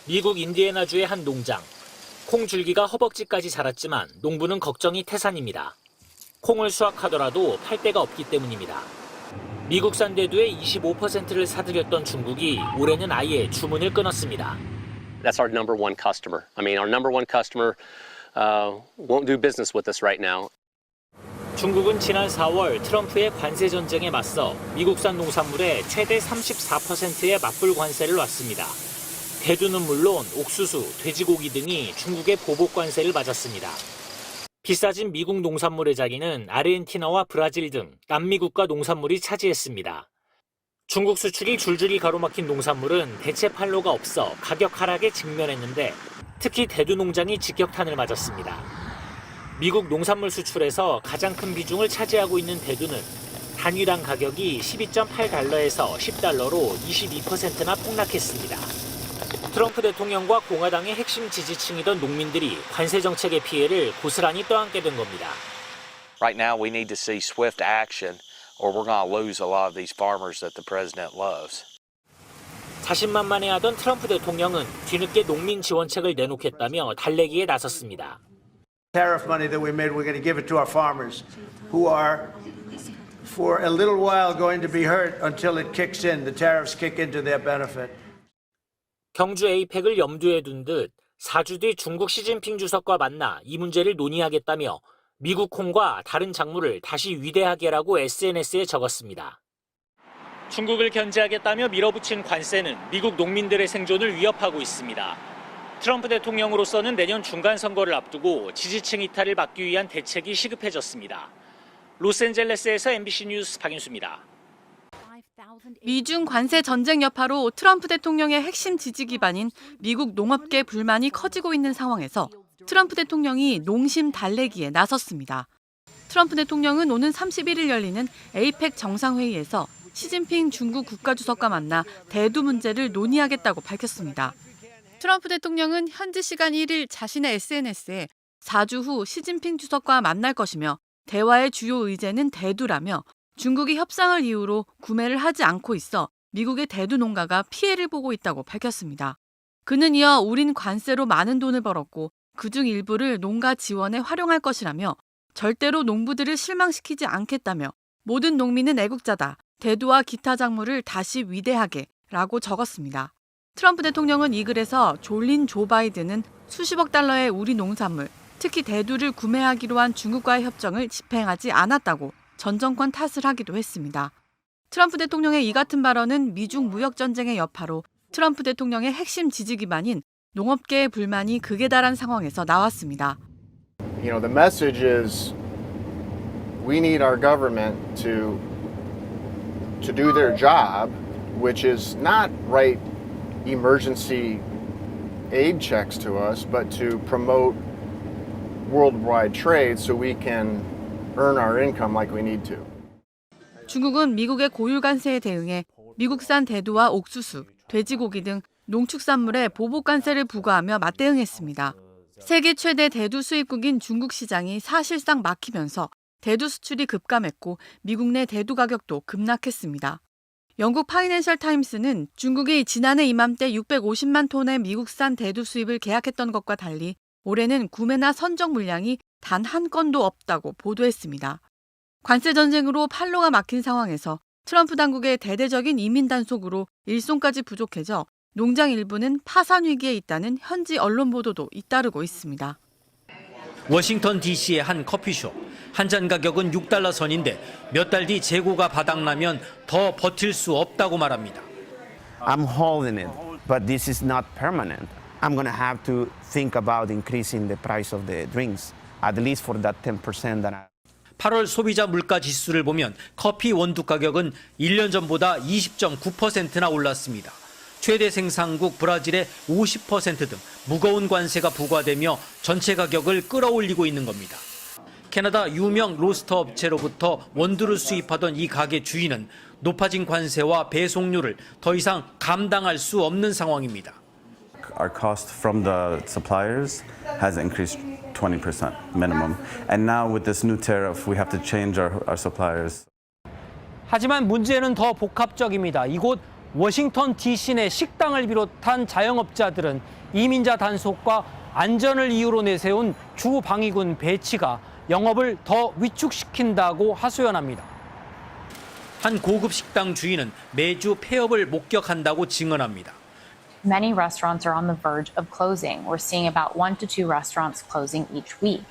미국 인디애나주의 한 농장. 콩 줄기가 허벅지까지 자랐지만 농부는 걱정이 태산입니다. 콩을 수확하더라도 팔 데가 없기 때문입니다. 미국산 대두의 25%를 사들였던 중국이 올해는 아예 주문을 끊었습니다. That's our number one customer. I mean, our number one customer won't do business with us right now. 중국은 지난 4월 트럼프의 관세 전쟁에 맞서 미국산 농산물에 최대 34%의 맞불 관세를 놨습니다. 대두는 물론 옥수수, 돼지고기 등이 중국의 보복 관세를 맞았습니다. 비싸진 미국 농산물의 자리는 아르헨티나와 브라질 등 남미 국가 농산물이 차지했습니다. 중국 수출이 줄줄이 가로막힌 농산물은 대체 판로가 없어 가격 하락에 직면했는데 특히 대두 농장이 직격탄을 맞았습니다. 미국 농산물 수출에서 가장 큰 비중을 차지하고 있는 대두는 단위당 가격이 12.8달러에서 10달러로 22%나 폭락했습니다. 트럼프 대통령과 공화당의 핵심 지지층이던 농민들이 관세 정책의 피해를 고스란히 떠안게 된 겁니다. Right now we need to see swift action or we're going to lose a lot of these farmers that the president loves. 자신만만해하던 트럼프 대통령은 뒤늦게 농민 지원책을 내놓겠다며 달래기에 나섰습니다. Tariff money that we made, we're going to give it to our farmers who are for a little while going to be hurt until it kicks in. The tariffs kick into their benefit. 경주 에이펙을 염두에 둔 듯 4주 뒤 중국 시진핑 주석과 만나 이 문제를 논의하겠다며 미국 콩과 다른 작물을 다시 위대하게라고 SNS에 적었습니다. 중국을 견제하겠다며 밀어붙인 관세는 미국 농민들의 생존을 위협하고 있습니다. 트럼프 대통령으로서는 내년 중간 선거를 앞두고 지지층 이탈을 막기 위한 대책이 시급해졌습니다. 로스앤젤레스에서 MBC 뉴스 박인수입니다. 미중 관세 전쟁 여파로 트럼프 대통령의 핵심 지지 기반인 미국 농업계 불만이 커지고 있는 상황에서 트럼프 대통령이 농심 달래기에 나섰습니다. 트럼프 대통령은 오는 31일 열리는 에이펙 정상회의에서 시진핑 중국 국가주석과 만나 대두 문제를 논의하겠다고 밝혔습니다. 트럼프 대통령은 현지 시간 1일 자신의 SNS에 4주 후 시진핑 주석과 만날 것이며 대화의 주요 의제는 대두라며 중국이 협상을 이유로 구매를 하지 않고 있어 미국의 대두 농가가 피해를 보고 있다고 밝혔습니다. 그는 이어 우린 관세로 많은 돈을 벌었고 그중 일부를 농가 지원에 활용할 것이라며 절대로 농부들을 실망시키지 않겠다며 모든 농민은 애국자다. 대두와 기타 작물을 다시 위대하게 라고 적었습니다. 트럼프 대통령은 이 글에서 졸린 조 바이든은 수십억 달러의 우리 농산물, 특히 대두를 구매하기로 한 중국과의 협정을 집행하지 않았다고 전 정권 탓을 하기도 했습니다. 트럼프 대통령의 이 같은 발언은 미중 무역 전쟁의 여파로 트럼프 대통령의 핵심 지지 기반인 농업계의 불만이 극에 달한 상황에서 나왔습니다. You know, the message is we need our government to do their job, which is not write emergency aid checks to us, but to promote worldwide trade so we can earn our income like we need to. 중국은 미국의 고율 관세에 대응해 미국산 대두와 옥수수, 돼지고기 등 농축산물에 보복 관세를 부과하며 맞대응했습니다. 세계 최대 대두 수입국인 중국 시장이 사실상 막히면서 대두 수출이 급감했고 미국 내 대두 가격도 급락했습니다. 영국 파이낸셜 타임스는 중국이 지난해 이맘때 650만 톤의 미국산 대두 수입을 계약했던 것과 달리 올해는 구매나 선적 물량이 단 한 건도 없다고 보도했습니다. 관세 전쟁으로 판로가 막힌 상황에서 트럼프 당국의 대대적인 이민 단속으로 일손까지 부족해져 농장 일부는 파산 위기에 있다는 현지 언론 보도도 잇따르고 있습니다. 워싱턴 DC의 한 커피숍. 한 잔 가격은 6달러 선인데 몇 달 뒤 재고가 바닥나면 더 버틸 수 없다고 말합니다. I'm holding it, but this is not permanent. I'm going to have to think about increasing the price of the drinks, at least for that 10% that 8월 소비자 물가 지수를 보면 커피 원두 가격은 1년 전보다 20.9%나 올랐습니다. 최대 생산국 브라질의 50% 등 무거운 관세가 부과되며 전체 가격을 끌어올리고 있는 겁니다. 캐나다 유명 로스터 업체로부터 원두를 수입하던 이 가게 주인은 높아진 관세와 배송료를 더 이상 감당할 수 없는 상황입니다. Our cost from the suppliers has increased 20% minimum. And now with this new tariff, we have to change our suppliers. 하지만 문제는 더 복합적입니다. 이곳 워싱턴 DC 내 식당을 비롯한 자영업자들은 이민자 단속과 안전을 이유로 내세운 주 방위군 배치가 영업을 더 위축시킨다고 하소연합니다. 한 고급 식당 주인은 매주 폐업을 목격한다고 증언합니다. Many restaurants are on the verge of closing. We're seeing about 1 to 2 restaurants closing each week.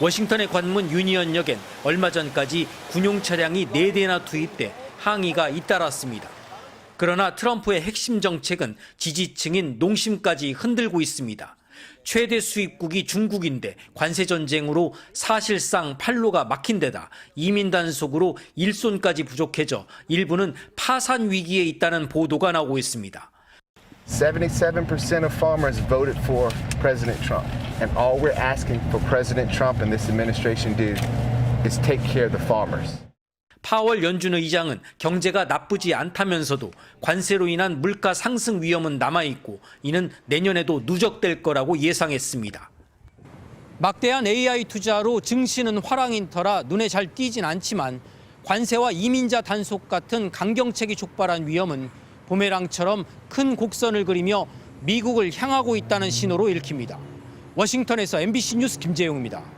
워싱턴의 관문 유니언역엔 얼마 전까지 군용 차량이 4대나 투입돼 항의가 잇따랐습니다. 그러나 트럼프의 핵심 정책은 지지층인 농심까지 흔들고 있습니다. 최대 수입국이 중국인데 관세 전쟁으로 사실상 판로가 막힌 데다 이민 단속으로 일손까지 부족해져 일부는 파산 위기에 있다는 보도가 나오고 있습니다. 77% of farmers voted for President Trump. And all we're asking for President Trump and this administration to do is take care of the farmers. 파월 연준 의장은 경제가 나쁘지 않다면서도 관세로 인한 물가 상승 위험은 남아있고 이는 내년에도 누적될 거라고 예상했습니다. 막대한 AI 투자로 증시는 화랑인 터라 눈에 잘 띄진 않지만 관세와 이민자 단속 같은 강경책이 촉발한 위험은 부메랑처럼 큰 곡선을 그리며 미국을 향하고 있다는 신호로 읽힙니다. 워싱턴에서 MBC 뉴스 김재용입니다.